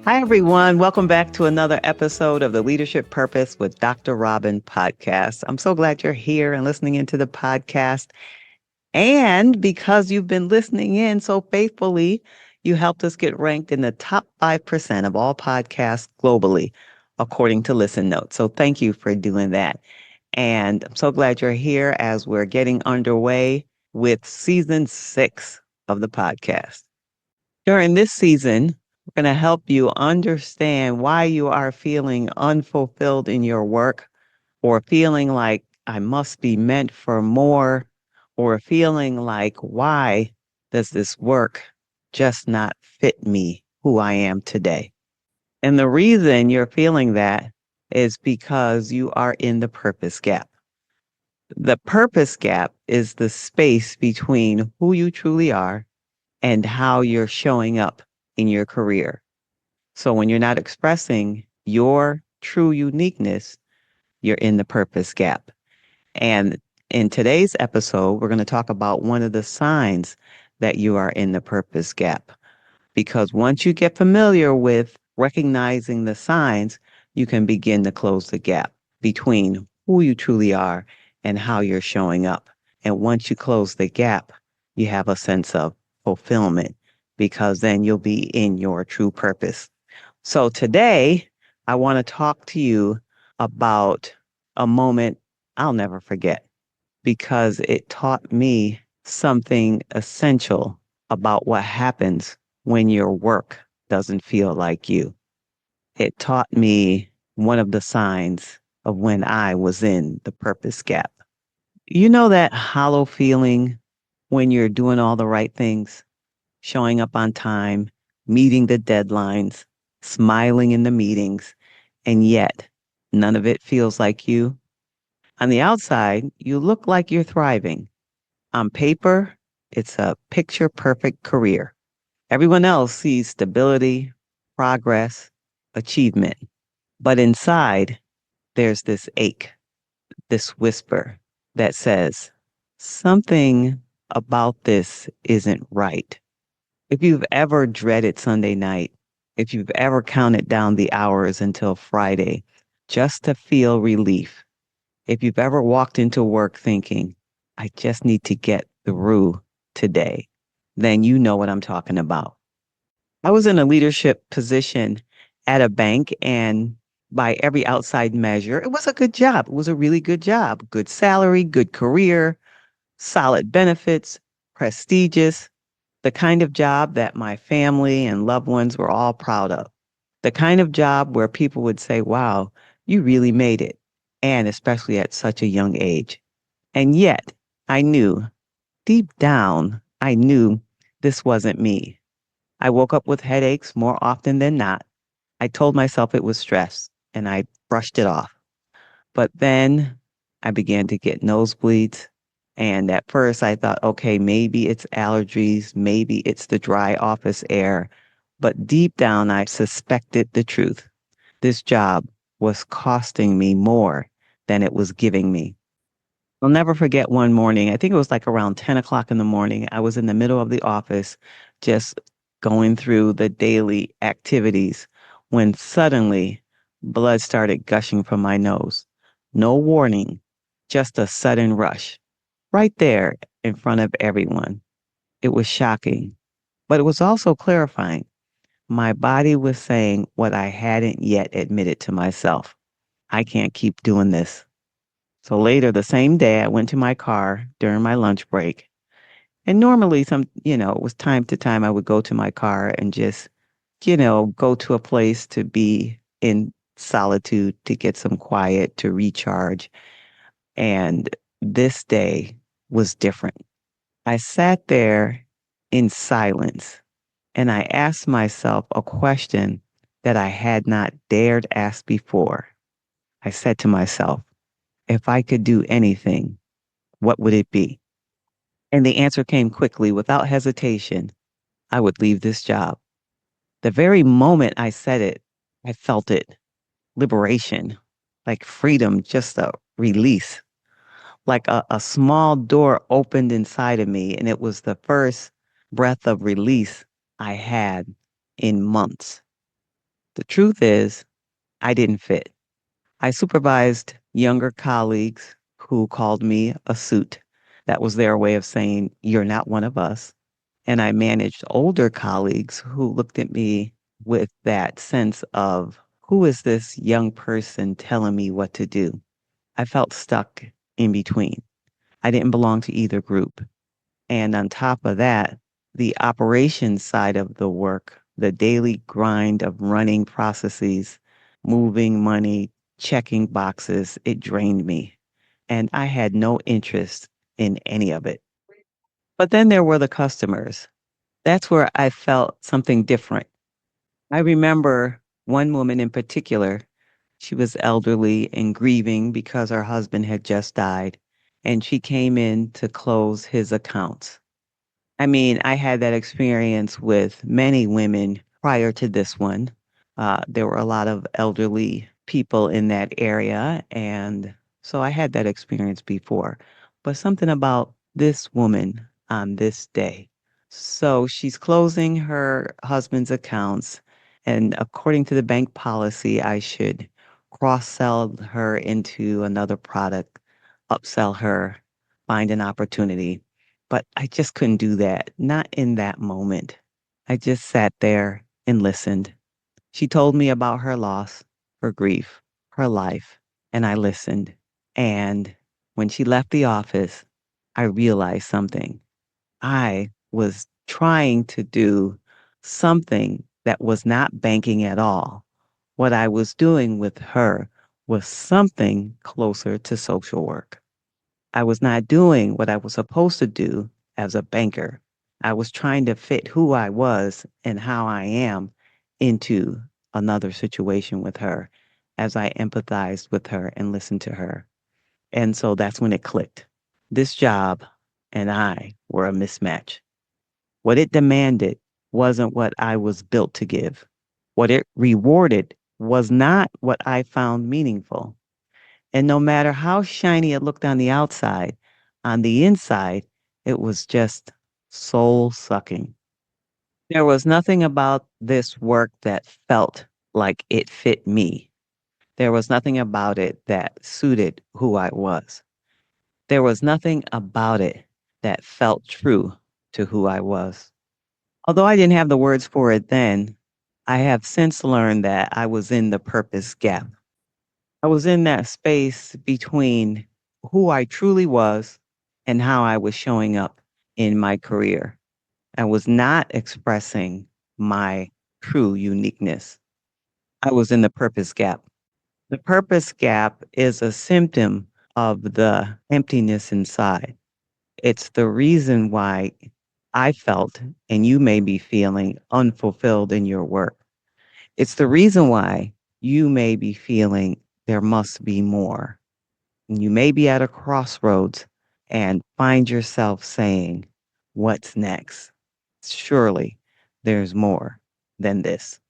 Hi, everyone. Welcome back to another episode of the Leadership Purpose with Dr. Robin podcast. I'm so glad you're here and listening into the podcast. And because you've been listening in so faithfully, you helped us get ranked in the top 5% of all podcasts globally, according to Listen Notes. So thank you for doing that. And I'm so glad you're here as we're getting underway with season 6 of the podcast. During this season, we're going to help you understand why you are feeling unfulfilled in your work, or feeling like I must be meant for more, or feeling like, why does this work just not fit me, who I am today? And the reason you're feeling that is because you are in the purpose gap. The purpose gap is the space between who you truly are and how you're showing up in your career. So when you're not expressing your true uniqueness, you're in the purpose gap. And in today's episode, we're going to talk about one of the signs that you are in the purpose gap. Because once you get familiar with recognizing the signs, you can begin to close the gap between who you truly are and how you're showing up. And once you close the gap, you have a sense of fulfillment, because then you'll be in your true purpose. So today, I want to talk to you about a moment I'll never forget, because it taught me something essential about what happens when your work doesn't feel like you. It taught me one of the signs of when I was in the purpose gap. You know that hollow feeling when you're doing all the right things, showing up on time, meeting the deadlines, smiling in the meetings, and yet none of it feels like you? On the outside, you look like you're thriving. On paper, it's a picture perfect career. Everyone else sees stability, progress, achievement. But inside, there's this ache, this whisper that says, something about this isn't right. If you've ever dreaded Sunday night, if you've ever counted down the hours until Friday just to feel relief, if you've ever walked into work thinking, I just need to get through today, then you know what I'm talking about. I was in a leadership position at a bank, and by every outside measure, it was a good job. It was a really good job. Good salary, good career, solid benefits, prestigious, the kind of job that my family and loved ones were all proud of. The kind of job where people would say, wow, you really made it. And especially at such a young age. And yet I knew, deep down, I knew this wasn't me. I woke up with headaches more often than not. I told myself it was stress and I brushed it off. But then I began to get nosebleeds. And at first I thought, okay, maybe it's allergies, maybe it's the dry office air. But deep down, I suspected the truth. This job was costing me more than it was giving me. I'll never forget one morning. I think it was like around 10 o'clock in the morning. I was in the middle of the office just going through the daily activities when suddenly blood started gushing from my nose. No warning, just a sudden rush right there in front of everyone. It was shocking, but it was also clarifying. My body was saying what I hadn't yet admitted to myself. I can't keep doing this. So later the same day, I went to my car during my lunch break. And normally it was time to time I would go to my car and just, go to a place to be in solitude, to get some quiet, to recharge. And this day was different. I sat there in silence and I asked myself a question that I had not dared ask before. I said to myself, if I could do anything, what would it be? And the answer came quickly, without hesitation. I would leave this job. The very moment I said it, I felt it, liberation, like freedom, just a release, like a small door opened inside of me. And it was the first breath of release I had in months. The truth is, I didn't fit. I supervised younger colleagues who called me a suit. That was their way of saying, "You're not one of us." And I managed older colleagues who looked at me with that sense of, who is this young person telling me what to do? I felt stuck in between. I didn't belong to either group. And on top of that, the operations side of the work, the daily grind of running processes, moving money, checking boxes, it drained me. And I had no interest in any of it. But then there were the customers. That's where I felt something different. I remember one woman in particular. She was elderly and grieving because her husband had just died, and she came in to close his accounts. I mean, I had that experience with many women prior to this one. There were a lot of elderly people in that area, and so I had that experience before. But something about this woman on this day. So she's closing her husband's accounts, and according to the bank policy, I should cross-sell her into another product, upsell her, find an opportunity. But I just couldn't do that, not in that moment. I just sat there and listened. She told me about her loss, her grief, her life, and I listened. And when she left the office, I realized something. I was trying to do something that was not banking at all. What I was doing with her was something closer to social work. I was not doing what I was supposed to do as a banker. I was trying to fit who I was and how I am into another situation with her as I empathized with her and listened to her. And so that's when it clicked. This job and I were a mismatch. What it demanded wasn't what I was built to give. What it rewarded was not what I found meaningful. And no matter how shiny it looked on the outside, on the inside, it was just soul sucking. There was nothing about this work that felt like it fit me. There was nothing about it that suited who I was. There was nothing about it that felt true to who I was. Although I didn't have the words for it then, I have since learned that I was in the purpose gap. I was in that space between who I truly was and how I was showing up in my career. I was not expressing my true uniqueness. I was in the purpose gap. The purpose gap is a symptom of the emptiness inside. It's the reason why I felt, and you may be feeling, unfulfilled in your work. It's the reason why you may be feeling there must be more. You may be at a crossroads and find yourself saying, "What's next? Surely there's more than this."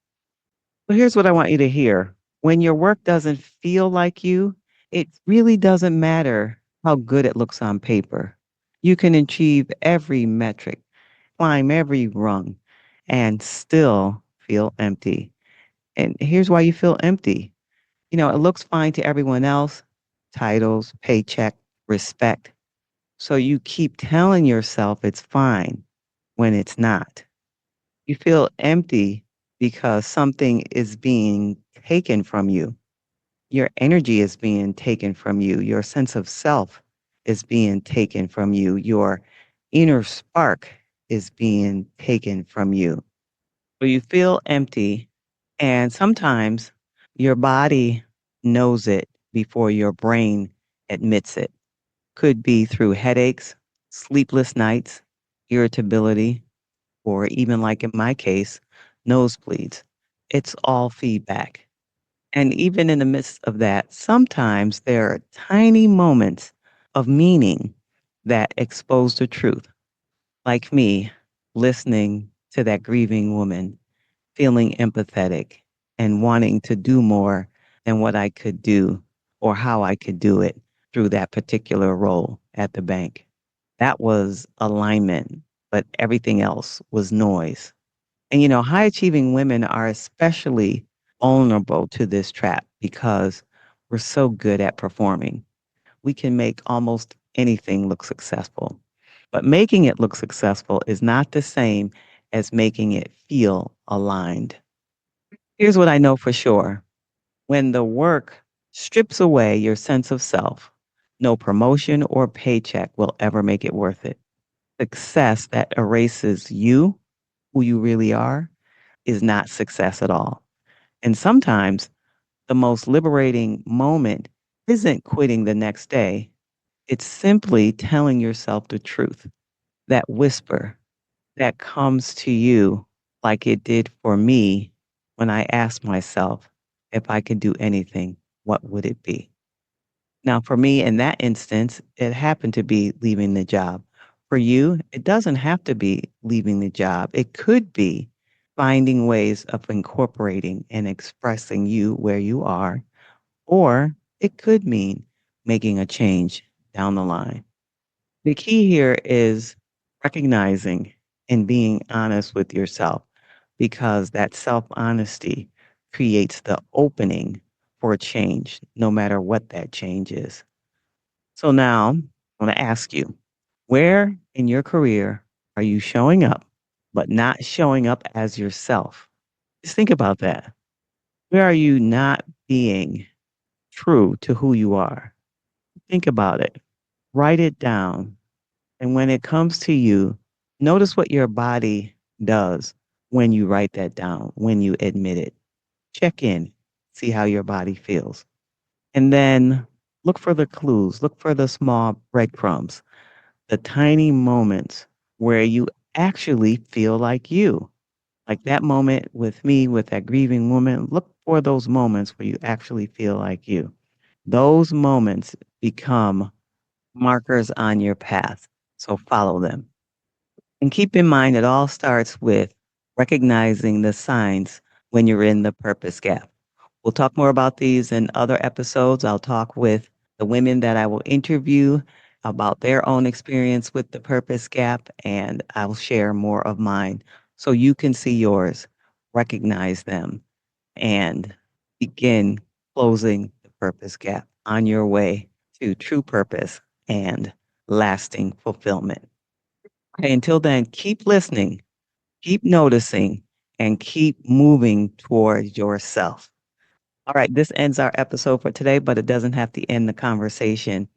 But here's what I want you to hear. When your work doesn't feel like you, it really doesn't matter how good it looks on paper. You can achieve every metric, climb every rung, and still feel empty. And here's why you feel empty. It looks fine to everyone else: titles, paycheck, respect. So you keep telling yourself it's fine when it's not. You feel empty because something is being taken from you. Your energy is being taken from you. Your sense of self is being taken from you. Your inner spark is being taken from you. So you feel empty, and sometimes your body knows it before your brain admits it. Could be through headaches, sleepless nights, irritability, or even like in my case, nosebleeds. It's all feedback. And even in the midst of that, sometimes there are tiny moments of meaning that expose the truth. Like me listening to that grieving woman, feeling empathetic and wanting to do more than what I could do or how I could do it through that particular role at the bank. That was alignment, but everything else was noise. And high achieving women are especially vulnerable to this trap because we're so good at performing. We can make almost anything look successful. But making it look successful is not the same as making it feel aligned. Here's what I know for sure: when the work strips away your sense of self, no promotion or paycheck will ever make it worth it. Success that erases you, who you really are, is not success at all. And sometimes the most liberating moment isn't quitting the next day, it's simply telling yourself the truth. That whisper that comes to you like it did for me when I asked myself, if I could do anything, what would it be? Now, for me, in that instance, it happened to be leaving the job. For you, it doesn't have to be leaving the job. It could be finding ways of incorporating and expressing you where you are, or it could mean making a change down the line. The key here is recognizing and being honest with yourself, because that self honesty creates the opening for change, no matter what that change is. So now I want to ask you, where in your career are you showing up, but not showing up as yourself? Just think about that. Where are you not being true to who you are? Think about it. Write it down. And when it comes to you, notice what your body does when you write that down, when you admit it. Check in, see how your body feels. And then look for the clues, look for the small breadcrumbs, the tiny moments where you actually feel like you. Like that moment with me, with that grieving woman, look for those moments where you actually feel like you. Those moments become markers on your path. So follow them. And keep in mind, it all starts with recognizing the signs when you're in the purpose gap. We'll talk more about these in other episodes. I'll talk with the women that I will interview about their own experience with the purpose gap, and I'll share more of mine so you can see yours, recognize them, and begin closing the purpose gap on your way to true purpose and lasting fulfillment. Okay, until then, keep listening, keep noticing, and keep moving towards yourself. All right, this ends our episode for today, but it doesn't have to end the conversation.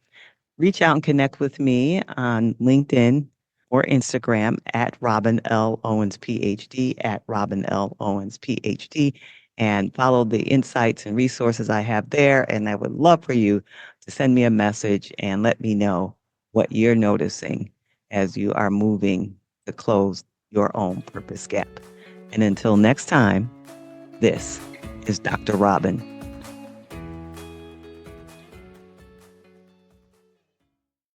Reach out and connect with me on LinkedIn or Instagram at Robin L. Owens, PhD, at Robin L. Owens, PhD, and follow the insights and resources I have there. And I would love for you to send me a message and let me know what you're noticing as you are moving to close your own purpose gap. And until next time, this is Dr. Robin